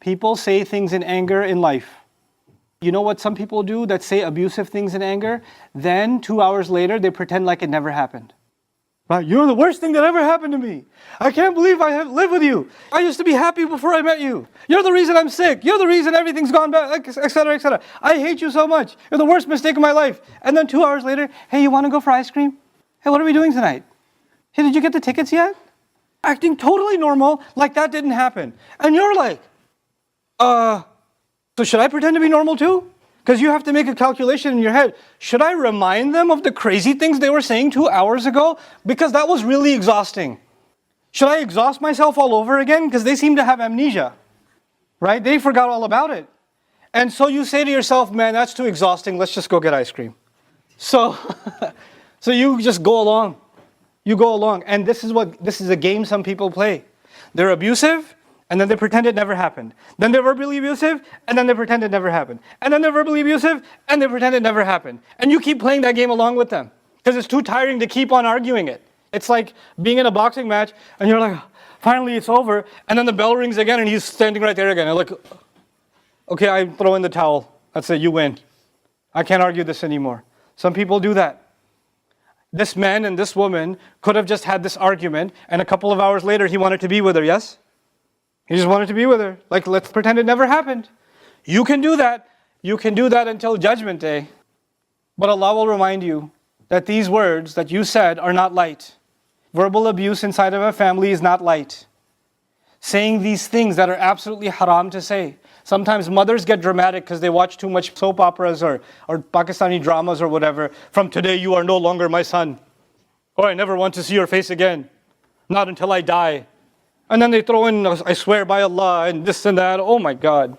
People say things in anger in life. You know what some people do that say abusive things in anger? Then 2 hours later, they pretend like it never happened. Right? You're the worst thing that ever happened to me. I can't believe I have lived with you. I used to be happy before I met you. You're the reason I'm sick. You're the reason everything's gone bad, etc., etc. I hate you so much. You're the worst mistake of my life. And then 2 hours later, hey, you want to go for ice cream? Hey, what are we doing tonight? Hey, did you get the tickets yet? Acting totally normal, like that didn't happen. And you're like, so should I pretend to be normal too? Because you have to make a calculation in your head. Should I remind them of the crazy things they were saying 2 hours ago? Because that was really exhausting. Should I exhaust myself all over again? Because they seem to have amnesia, right? They forgot all about it. And so you say to yourself, man, that's too exhausting. Let's just go get ice cream. So, so you just go along. You go along. And this is a game some people play. They're abusive, and then they pretend it never happened. Then they're verbally abusive, and then they pretend it never happened. And then they're verbally abusive, and they pretend it never happened. And you keep playing that game along with them. Because it's too tiring to keep on arguing it. It's like being in a boxing match, and you're like, finally it's over, and then the bell rings again, and he's standing right there again. And like, okay, I throw in the towel. That's it, you win. I can't argue this anymore. Some people do that. This man and this woman could have just had this argument, and a couple of hours later he wanted to be with her, yes? He just wanted to be with her. Like, let's pretend it never happened. You can do that. You can do that until Judgment Day. But Allah will remind you that these words that you said are not light. Verbal abuse inside of a family is not light. Saying these things that are absolutely haram to say. Sometimes mothers get dramatic because they watch too much soap operas or Pakistani dramas or whatever. From today you are no longer my son. Or I never want to see your face again. Not until I die. And then they throw in, I swear by Allah, and this and that. Oh my God.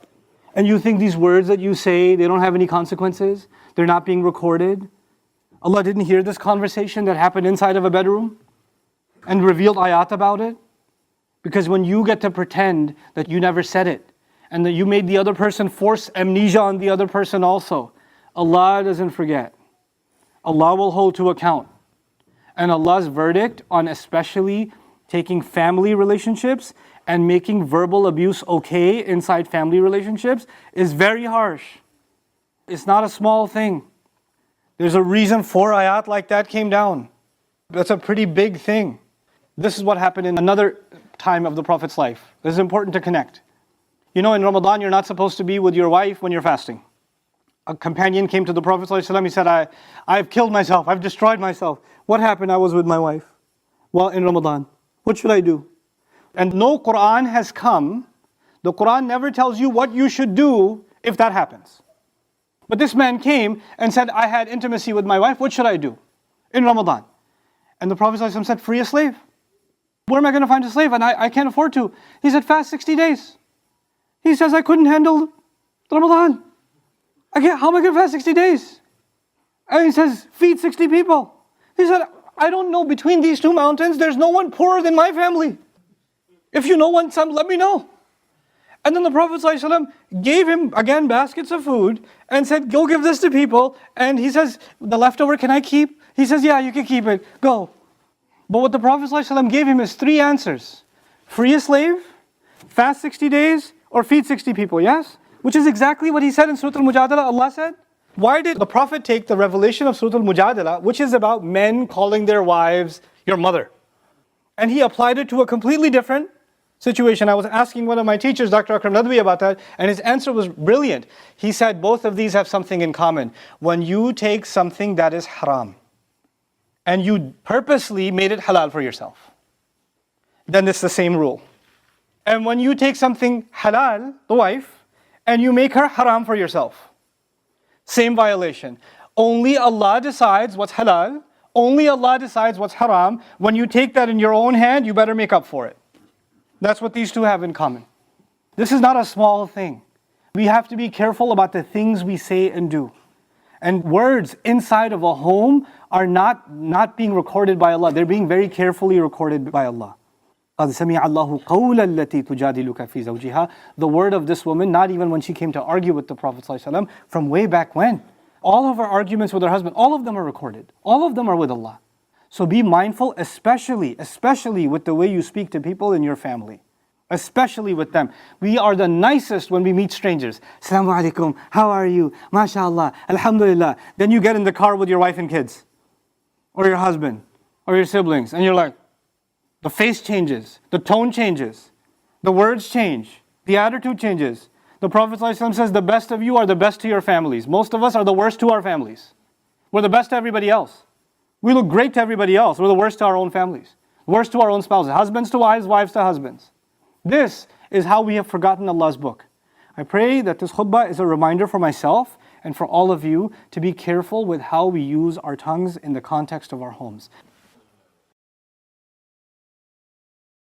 And you think these words that you say, they don't have any consequences? They're not being recorded? Allah didn't hear this conversation that happened inside of a bedroom? And revealed ayat about it? Because when you get to pretend that you never said it, and that you made the other person force amnesia on the other person also, Allah doesn't forget. Allah will hold to account. And Allah's verdict on especially taking family relationships and making verbal abuse okay inside family relationships is very harsh. It's not a small thing. There's a reason 4 ayat like that came down. That's a pretty big thing. This is what happened in another time of the Prophet's life. This is important to connect. You know, in Ramadan, you're not supposed to be with your wife when you're fasting. A companion came to the Prophet ﷺ, he said, I've killed myself, I've destroyed myself. What happened? I was with my wife. Well, in Ramadan. What should I do? And no Quran has come. The Quran never tells you what you should do if that happens. But this man came and said, I had intimacy with my wife, what should I do? In Ramadan. And the Prophet ﷺ said, free a slave. Where am I going to find a slave? And I can't afford to. He said, fast 60 days. He says, I couldn't handle Ramadan. How am I going to fast 60 days? And he says, feed 60 people. He said, I don't know, between these 2 mountains, there's no one poorer than my family. If you know one, let me know. And then the Prophet ﷺ gave him, again, baskets of food and said, go give this to people. And he says, the leftover can I keep? He says, yeah, you can keep it. Go. But what the Prophet ﷺ gave him is 3 answers. Free a slave, fast 60 days, or feed 60 people, yes? Which is exactly what he said in Surah Al-Mujadala, Allah said. Why did the Prophet take the revelation of Surah Al-Mujadala, which is about men calling their wives your mother, and he applied it to a completely different situation? I was asking one of my teachers, Dr. Akram Nadwi, about that, and his answer was brilliant. He said both of these have something in common. When you take something that is haram, and you purposely made it halal for yourself, then it's the same rule. And when you take something halal, the wife, and you make her haram for yourself, same violation. Only Allah decides what's halal. Only Allah decides what's haram. When you take that in your own hand, you better make up for it. That's what these two have in common. This is not a small thing. We have to be careful about the things we say and do. And words inside of a home are not being recorded by Allah. They're being very carefully recorded by Allah. قَدْ سَمِعَ اللَّهُ قَوْلَ الَّتِي تُجَادِلُكَ فِي زَوْجِهَا. The word of this woman, not even when she came to argue with the Prophet ﷺ, from way back when. All of her arguments with her husband, all of them are recorded. All of them are with Allah. So be mindful, especially with the way you speak to people in your family. especially with them. We are the nicest when we meet strangers. Assalamu alaikum, how are you? MashaAllah, Alhamdulillah. Then you get in the car with your wife and kids, or your husband, or your siblings, and you're like, the face changes, the tone changes, the words change, the attitude changes. The Prophet ﷺ says, the best of you are the best to your families. Most of us are the worst to our families. We're the best to everybody else. We look great to everybody else. We're the worst to our own families. Worst to our own spouses. Husbands to wives, wives to husbands. This is how we have forgotten Allah's book. I pray that this khutbah is a reminder for myself and for all of you to be careful with how we use our tongues in the context of our homes.